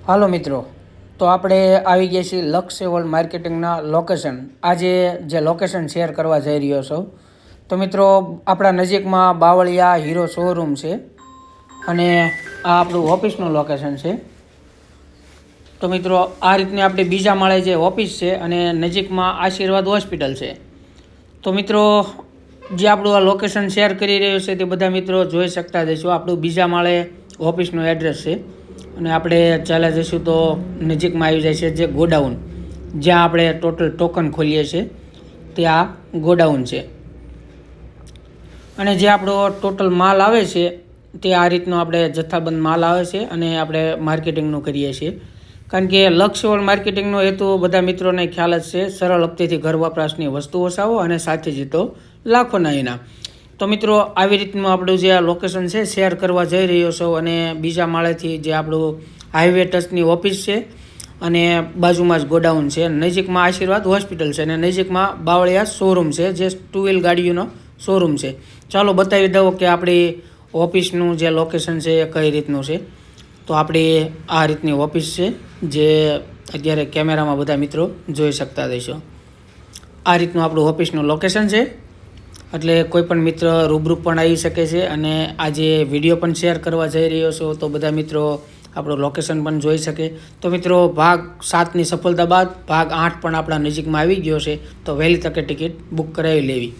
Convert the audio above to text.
હાલો મિત્રો, તો આપણે આવી ગયા છીએ લક્ષ્ય વર્લ્ડ માર્કેટિંગના લોકેશન. આજે જે લોકેશન શેર કરવા જઈ રહ્યો છું, તો મિત્રો આપણા નજીકમાં બાવળિયા હીરો શોરૂમ છે અને આ આપણું ઓફિસનું લોકેશન છે. તો મિત્રો આ રીતની આપણી બીજા માળે જે ઓફિસ છે અને નજીકમાં આશીર્વાદ હોસ્પિટલ છે. તો મિત્રો જે આપણું આ લોકેશન શેર કરી રહ્યું છે તે બધા મિત્રો જોઈ શકતા જઈશું. આપણું બીજા માળે ઓફિસનું એડ્રેસ છે અને આપણે ચાલ્યા જઈશું તો નજીકમાં આવી જાય છે જે ગોડાઉન, જ્યાં આપણે ટોટલ ટોકન ખોલીએ છીએ તે આ ગોડાઉન છે. અને જે આપણો ટોટલ માલ આવે છે તે આ રીતનો આપણે જથ્થાબંધ માલ આવે છે અને આપણે માર્કેટિંગનું કરીએ છીએ. કારણ કે લક્ષ્ય વર્લ્ડ માર્કેટિંગનો હેતુ બધા મિત્રોને ખ્યાલ જ છે, સરળ હપ્તેથી ઘર વપરાશની વસ્તુઓ વસાવો અને સાથે જીતો લાખોના ઇનામ. તો મિત્રો આવી રીતનું આપણું જે આ લોકેશન છે શેર કરવા જઈ રહ્યો છો અને બીજા માળેથી જે આપણું હાઈવે ટચની ઓફિસ છે અને બાજુમાં જ ગોડાઉન છે. નજીકમાં આશીર્વાદ હોસ્પિટલ છે અને નજીકમાં બાવળિયા શોરૂમ છે જે 2 વ્હીલ ગાડીઓનો શોરૂમ છે. ચાલો બતાવી દઉં કે આપણી ઓફિસનું જે લોકેશન છે એ કઈ રીતનું છે. તો આપણી આ રીતની ઓફિસ છે જે અત્યારે કેમેરામાં બધા મિત્રો જોઈ શકતા રહેશો. આ રીતનું આપણું ઓફિસનું લોકેશન છે, એટલે કોઈ પણ મિત્ર રૂબરૂ પણ આવી શકે છે અને આજે વિડીયો પણ શેર કરવા જઈ રહ્યો છો તો બધા મિત્રો આપણું લોકેશન પણ જોઈ શકે. તો મિત્રો ભાગ 7ની સફળતા બાદ ભાગ 8 પણ આપણા નજીકમાં આવી ગયો છે, તો વહેલી તકે ટિકિટ બુક કરાવી લેવી.